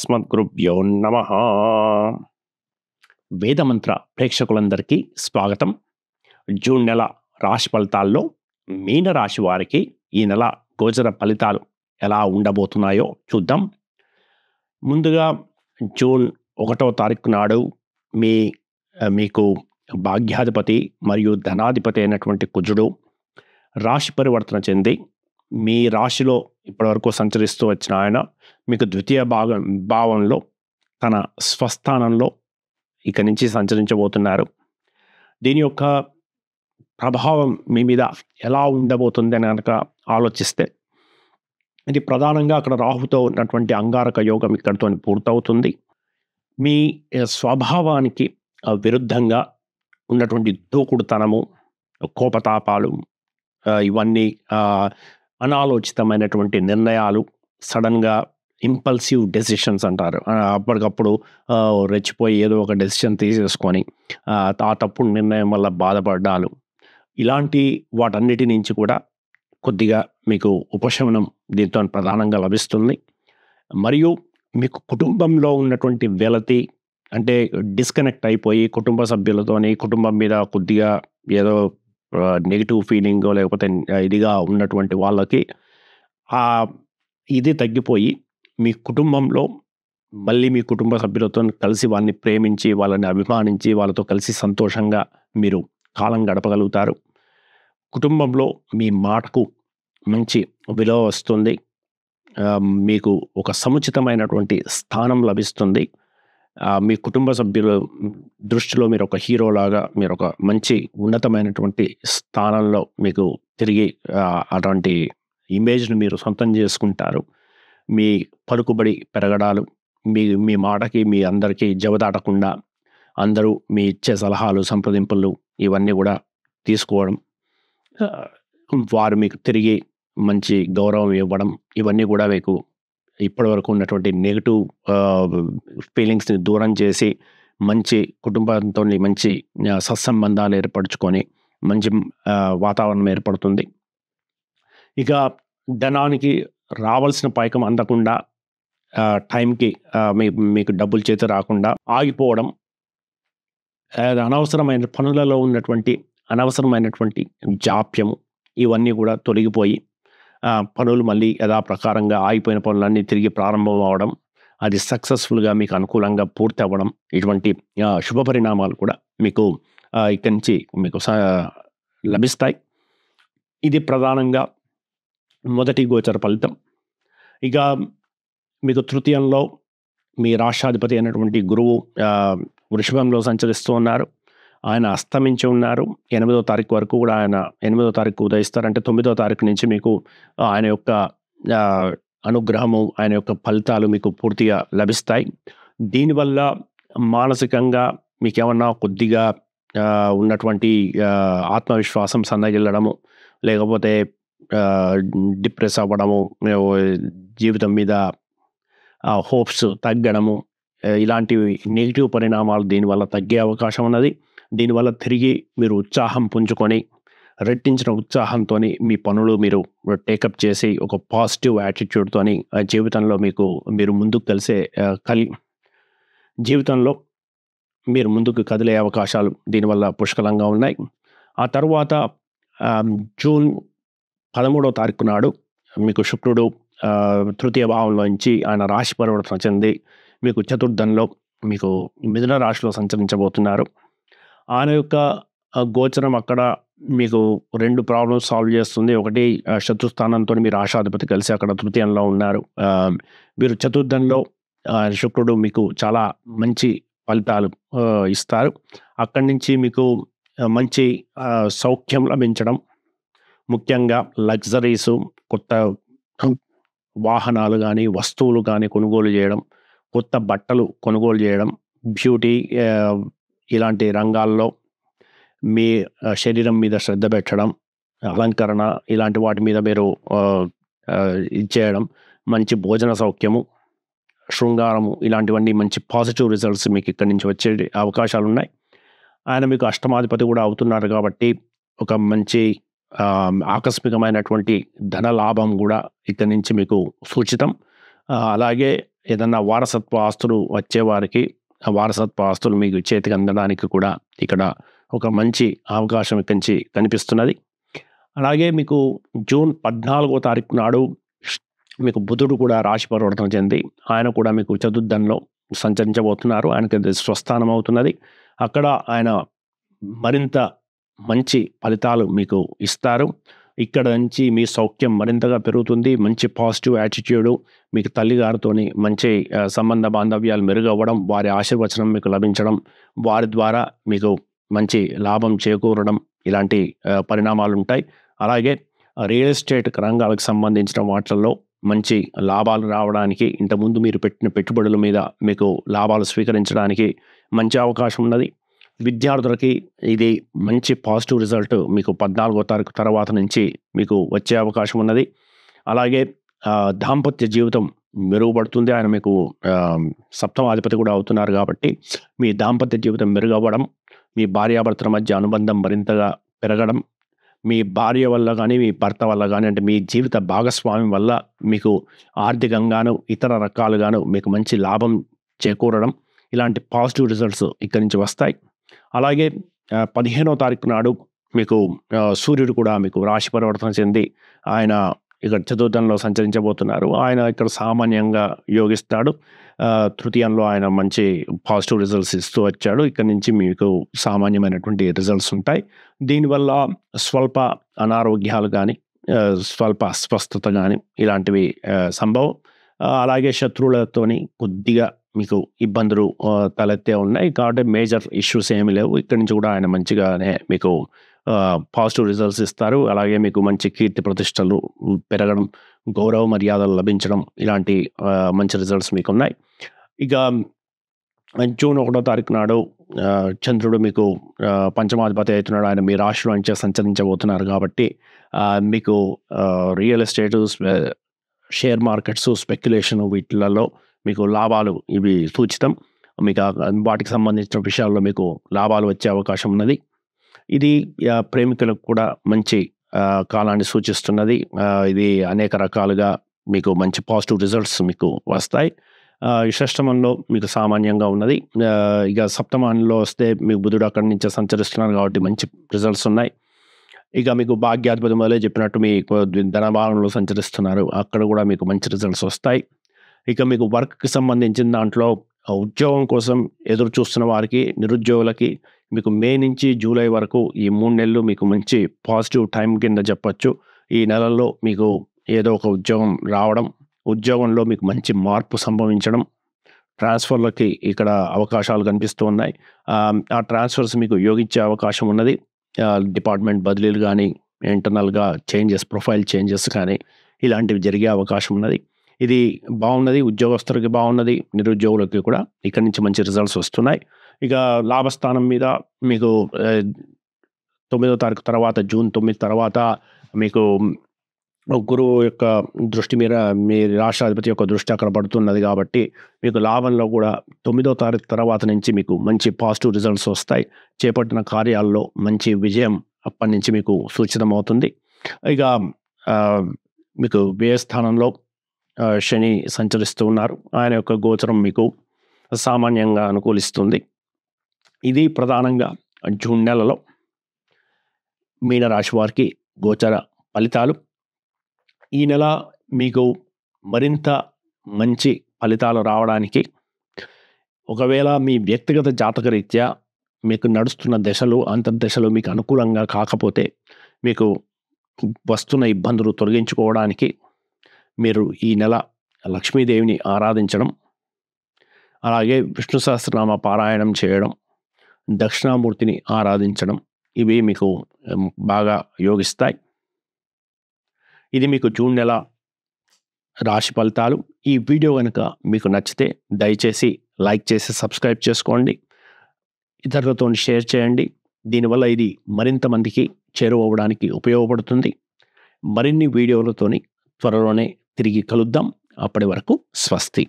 శ్రీమదస్మద్గురుభ్యో నమః. వేదమంత్ర ప్రేక్షకులందరికీ స్వాగతం. జూన్ నెల రాశి ఫలితాల్లో మీనరాశి వారికి ఈ నెల గోచర ఫలితాలు ఎలా ఉండబోతున్నాయో చూద్దాం. ముందుగా జూన్ 1వ తారీఖు నాడు మీకు భాగ్యాధిపతి మరియు ధనాధిపతి అయినటువంటి కుజుడు రాశి పరివర్తన చెంది మీ రాశిలో ఇప్పటివరకు సంచరిస్తూ వచ్చిన ఆయన మీకు ద్వితీయ భావంలో తన స్వస్థానంలో ఇక నుంచి సంచరించబోతున్నారు. దీని యొక్క ప్రభావం మీ మీద ఎలా ఉండబోతుంది అని కనుక ఆలోచిస్తే, ఇది ప్రధానంగా అక్కడ రాహుతో ఉన్నటువంటి అంగారక యోగం ఇక్కడితో పూర్తవుతుంది. మీ స్వభావానికి విరుద్ధంగా ఉన్నటువంటి దూకుడుతనము, కోపతాపాలు, ఇవన్నీ అనాలోచితమైనటువంటి నిర్ణయాలు, సడన్గా ఇంపల్సివ్ డెసిషన్స్ అంటారు. అప్పటికప్పుడు రెచ్చిపోయి ఏదో ఒక డెసిషన్ తీసేసుకొని ఆ తప్పుడు నిర్ణయం వల్ల బాధపడ్డాలు, ఇలాంటి వాటన్నిటి నుంచి కూడా కొద్దిగా మీకు ఉపశమనం దీంతో ప్రధానంగా లభిస్తుంది. మరియు మీకు కుటుంబంలో ఉన్నటువంటి వెలతి, అంటే డిస్కనెక్ట్ అయిపోయి కుటుంబ సభ్యులతోని కుటుంబం మీద కొద్దిగా ఏదో నెగిటివ్ ఫీలింగ్ లేకపోతే ఇదిగా ఉన్నటువంటి వాళ్ళకి ఇది తగ్గిపోయి మీ కుటుంబంలో మళ్ళీ మీ కుటుంబ సభ్యులతో కలిసి వాళ్ళని ప్రేమించి వాళ్ళని అభిమానించి వాళ్ళతో కలిసి సంతోషంగా మీరు కాలం గడపగలుగుతారు. కుటుంబంలో మీ మాటకు మంచి విలువ వస్తుంది. మీకు ఒక సముచితమైనటువంటి స్థానం లభిస్తుంది. మీ కుటుంబ సభ్యుల దృష్టిలో మీరు ఒక హీరోలాగా, మీరు ఒక మంచి ఉన్నతమైనటువంటి స్థానంలో మీకు తిరిగి అటువంటి ఇమేజ్ని మీరు సొంతం చేసుకుంటారు. మీ పలుకుబడి పెరగడాలు, మీ మాటకి మీ అందరికీ జవదాటకుండా అందరూ మీ ఇచ్చే సలహాలు, సంప్రదింపులు ఇవన్నీ కూడా తీసుకోవడం, వారు మీకు తిరిగి మంచి గౌరవం ఇవ్వడం, ఇవన్నీ కూడా మీకు ఇప్పటివరకు ఉన్నటువంటి నెగిటివ్ ఫీలింగ్స్ని దూరం చేసి మంచి కుటుంబంతో మంచి సత్సంబంధాలు ఏర్పరచుకొని మంచి వాతావరణం ఏర్పడుతుంది. ఇక ధనానికి రావాల్సిన పైకం అందకుండా టైంకి మీకు డబ్బులు చేతి రాకుండా ఆగిపోవడం, అనవసరమైన పనులలో ఉన్నటువంటి అనవసరమైనటువంటి జాప్యము, ఇవన్నీ కూడా తొలగిపోయి పనులు మళ్ళీ యథాప్రకారంగా ఆగిపోయిన పనులన్నీ తిరిగి ప్రారంభం అవడం, అది సక్సెస్ఫుల్గా మీకు అనుకూలంగా పూర్తి అవ్వడం, ఇటువంటి శుభ పరిణామాలు కూడా మీకు ఇక్కడి నుంచి మీకు లభిస్తాయి. ఇది ప్రధానంగా మొదటి గోచర ఫలితం. ఇక మీకు తృతీయంలో మీ రాష్ట్రాధిపతి అయినటువంటి గురువు వృషభంలో సంచరిస్తూ ఉన్నారు. ఆయన అస్తమించి ఉన్నారు. 8వ తారీఖు వరకు కూడా ఆయన 8వ తారీఖు ఉదయిస్తారు. అంటే 9వ తారీఖు నుంచి మీకు ఆయన యొక్క అనుగ్రహము, ఆయన యొక్క ఫలితాలు మీకు పూర్తిగా లభిస్తాయి. దీనివల్ల మానసికంగా మీకేమన్నా కొద్దిగా ఉన్నటువంటి ఆత్మవిశ్వాసం సన్నగిల్లడము, లేకపోతే డిప్రెస్ అవ్వడము, జీవితం మీద హోప్స్ తగ్గడము, ఇలాంటివి నెగిటివ్ పరిణామాలు దీనివల్ల తగ్గే అవకాశం ఉన్నది. దీనివల్ల తిరిగి మీరు ఉత్సాహం పుంజుకొని రెట్టించిన ఉత్సాహంతో మీ పనులు మీరు టేకప్ చేసి ఒక పాజిటివ్ యాటిట్యూడ్తో జీవితంలో మీరు ముందుకు జీవితంలో మీరు ముందుకు కదిలే అవకాశాలు దీనివల్ల పుష్కలంగా ఉన్నాయి. ఆ తర్వాత జూన్ 13వ తారీఖు నాడు మీకు శుక్రుడు తృతీయ భావంలో నుంచి ఆయన రాశి పరివర్తన చెంది మీకు చతుర్థంలో మీకు మిథున రాశిలో సంచరించబోతున్నారు. ఆయన యొక్క గోచరం అక్కడ మీకు 2 ప్రాబ్లమ్స్ సాల్వ్ చేస్తుంది. ఒకటి, శత్రుస్థానంతో మీ రాశాధిపతి కలిసి అక్కడ తృతీయంలో ఉన్నారు. మీరు చతుర్థంలో శుక్రుడు మీకు చాలా మంచి ఫలితాలు ఇస్తారు. అక్కడి నుంచి మీకు మంచి సౌఖ్యం లభించడం, ముఖ్యంగా లగ్జరీసు, కొత్త వాహనాలు కానీ వస్తువులు కానీ కొనుగోలు చేయడం, కొత్త బట్టలు కొనుగోలు చేయడం, బ్యూటీ ఇలాంటి రంగాల్లో మీ శరీరం మీద శ్రద్ధ పెట్టడం, అలంకరణ ఇలాంటి వాటి మీద మీరు ఇచ్చేయడం, మంచి భోజన సౌఖ్యము, శృంగారము, ఇలాంటివన్నీ మంచి పాజిటివ్ రిజల్ట్స్ మీకు ఇక్కడి నుంచి వచ్చే అవకాశాలు ఉన్నాయి. ఆయన మీకు అష్టమాధిపతి కూడా అవుతున్నారు కాబట్టి ఒక మంచి ఆకస్మికమైనటువంటి ధన లాభం కూడా ఇక్కడి నుంచి మీకు సూచితం. అలాగే ఏదన్నా వారసత్వ ఆస్తులు వచ్చేవారికి ఆ వారసత్వ ఆస్తులు మీకు చేతికి అందడానికి కూడా ఇక్కడ ఒక మంచి అవకాశం ఇక్కడి నుంచి కనిపిస్తున్నది. అలాగే మీకు జూన్ 14వ తారీఖు నాడు మీకు బుధుడు కూడా రాశి పరివర్తన చెంది ఆయన కూడా మీకు చతుర్థంలో సంచరించబోతున్నారు. ఆయనకి అది స్వస్థానం అవుతున్నది. అక్కడ ఆయన మరింత మంచి ఫలితాలు మీకు ఇస్తారు. ఇక్కడ నుంచి మీ సౌఖ్యం మరింతగా పెరుగుతుంది. మంచి పాజిటివ్ యాటిట్యూడు, మీకు తల్లిగారితోని మంచి సంబంధ బాంధవ్యాలు మెరుగవ్వడం, వారి ఆశీర్వచనం మీకు లభించడం, వారి ద్వారా మీకు మంచి లాభం చేకూరడం, ఇలాంటి పరిణామాలు ఉంటాయి. అలాగే రియల్ ఎస్టేట్ రంగాలకు సంబంధించిన వాటిల్లో మంచి లాభాలు రావడానికి, ఇంతకుముందు మీరు పెట్టిన పెట్టుబడుల మీద మీకు లాభాలు స్వీకరించడానికి మంచి అవకాశం ఉన్నది. విద్యార్థులకి ఇది మంచి పాజిటివ్ రిజల్ట్ మీకు 14వ తారీఖు తర్వాత నుంచి మీకు వచ్చే అవకాశం ఉన్నది. అలాగే దాంపత్య జీవితం మెరుగుపడుతుంది. ఆయన మీకు సప్తమాధిపతి కూడా అవుతున్నారు కాబట్టి మీ దాంపత్య జీవితం మెరుగవ్వడం, మీ భార్యాభర్తల మధ్య అనుబంధం మరింతగా పెరగడం, మీ భార్య వల్ల కానీ మీ భర్త వల్ల కానీ అంటే మీ జీవిత భాగస్వామి వల్ల మీకు ఆర్థికంగాను ఇతర రకాలుగాను మీకు మంచి లాభం చేకూరడం, ఇలాంటి పాజిటివ్ రిజల్ట్స్ ఇక్కడి నుంచి వస్తాయి. అలాగే 15వ తారీఖు నాడు మీకు సూర్యుడు కూడా మీకు రాశి పరివర్తన చెంది ఆయన ఇక్కడ చతుర్థంలో సంచరించబోతున్నారు. ఆయన ఇక్కడ సామాన్యంగా యోగిస్తాడు. తృతీయంలో ఆయన మంచి పాజిటివ్ రిజల్ట్స్ ఇస్తూ వచ్చాడు. ఇక్కడ నుంచి మీకు సామాన్యమైనటువంటి రిజల్ట్స్ ఉంటాయి. దీనివల్ల స్వల్ప అనారోగ్యాలు కానీ స్వల్ప అస్వస్థత కానీ ఇలాంటివి సంభవం. అలాగే శత్రువులతోని కొద్దిగా మీకు ఇబ్బందులు తలెత్తే ఉన్నాయి కాబట్టి మేజర్ ఇష్యూస్ ఏమీ లేవు. ఇక్కడి నుంచి కూడా ఆయన మంచిగానే మీకు పాజిటివ్ రిజల్ట్స్ ఇస్తారు. అలాగే మీకు మంచి కీర్తి ప్రతిష్టలు పెరగడం, గౌరవ మర్యాదలు లభించడం, ఇలాంటి మంచి రిజల్ట్స్ మీకు ఉన్నాయి. ఇక జూన్ 1వ తారీఖు నాడు చంద్రుడు మీకు పంచమాధిపతి అవుతున్నాడు. ఆయన మీ రాశిలో నుంచి సంచరించబోతున్నారు కాబట్టి మీకు real estate, share markets, speculation వీటిలలో మీకు లాభాలు ఇవి సూచితం. మీకు వాటికి సంబంధించిన విషయాల్లో మీకు లాభాలు వచ్చే అవకాశం ఉన్నది. ఇది ప్రేమికులకు కూడా మంచి కాలాన్ని సూచిస్తున్నది. ఇది అనేక రకాలుగా మీకు మంచి పాజిటివ్ రిజల్ట్స్ మీకు వస్తాయి. షష్టమంలో మీకు సామాన్యంగా ఉన్నది. ఇక సప్తమానంలో వస్తే మీకు బుధుడు అక్కడి నుంచి సంచరిస్తున్నారు కాబట్టి మంచి రిజల్ట్స్ ఉన్నాయి. ఇక మీకు భాగ్యాధిపతి మొదలే చెప్పినట్టు మీకు ధనభావంలో సంచరిస్తున్నారు. అక్కడ కూడా మీకు మంచి రిజల్ట్స్ వస్తాయి. ఇక మీకు వర్క్కి సంబంధించిన దాంట్లో ఉద్యోగం కోసం ఎదురు చూస్తున్న వారికి, నిరుద్యోగులకి మీకు మే నుంచి జూలై వరకు ఈ 3 నెలలు మీకు మంచి పాజిటివ్ టైం కింద చెప్పచ్చు. ఈ నెలల్లో మీకు ఏదో ఒక ఉద్యోగం రావడం, ఉద్యోగంలో మీకు మంచి మార్పు సంభవించడం, ట్రాన్స్ఫర్లకి ఇక్కడ అవకాశాలు కనిపిస్తూ ఉన్నాయి. ఆ ట్రాన్స్ఫర్స్ మీకు యోగించే అవకాశం ఉన్నది. డిపార్ట్మెంట్ బదిలీలు కానీ, ఇంటర్నల్గా చేంజెస్, ప్రొఫైల్ చేంజెస్ కానీ ఇలాంటివి జరిగే అవకాశం ఉన్నది. ఇది బాగున్నది. ఉద్యోగస్తులకి బాగున్నది, నిరుద్యోగులకి కూడా ఇక్కడి నుంచి మంచి రిజల్ట్స్ వస్తున్నాయి. ఇక లాభస్థానం మీద మీకు 9వ తారీఖు తర్వాత, జూన్ 9 తర్వాత మీకు గురువు యొక్క దృష్టి మీద మీ రాష్ట్రాధిపతి యొక్క దృష్టి అక్కడ పడుతున్నది కాబట్టి మీకు లాభంలో కూడా 9వ తారీఖు తర్వాత నుంచి మీకు మంచి పాజిటివ్ రిజల్ట్స్ వస్తాయి. చేపట్టిన కార్యాల్లో మంచి విజయం అప్పటి నుంచి మీకు సూచితమవుతుంది. ఇక మీకు వ్యయ స్థానంలో శని సంచరిస్తూ ఉన్నారు. ఆయన యొక్క గోచరం మీకు సామాన్యంగా అనుకూలిస్తుంది. ఇది ప్రధానంగా జూన్ నెలలో మీనరాశి వారికి గోచర ఫలితాలు. ఈ నెల మీకు మరింత మంచి ఫలితాలు రావడానికి ఒకవేళ మీ వ్యక్తిగత జాతకరీత్యా మీకు నడుస్తున్న దశలు, అంతర్దశలు మీకు అనుకూలంగా కాకపోతే మీకు వస్తున్న ఇబ్బందులు తొలగించుకోవడానికి మీరు ఈ నెల లక్ష్మీదేవిని ఆరాధించడం, అలాగే విష్ణు సహస్రనామ పారాయణం చేయడం, దక్షిణామూర్తిని ఆరాధించడం ఇవి మీకు బాగా యోగిస్తాయి. ఇది మీకు జూన్ నెల రాశి ఫలితాలు. ఈ వీడియో కనుక మీకు నచ్చితే దయచేసి లైక్ చేసి సబ్స్క్రైబ్ చేసుకోండి. ఇతరులతో షేర్ చేయండి. దీనివల్ల ఇది మరింత మందికి చేరువవడానికి ఉపయోగపడుతుంది. మరిన్ని వీడియోలతోని త్వరలోనే తిరిగి కలుద్దాం. అప్పటి వరకు స్వస్తి.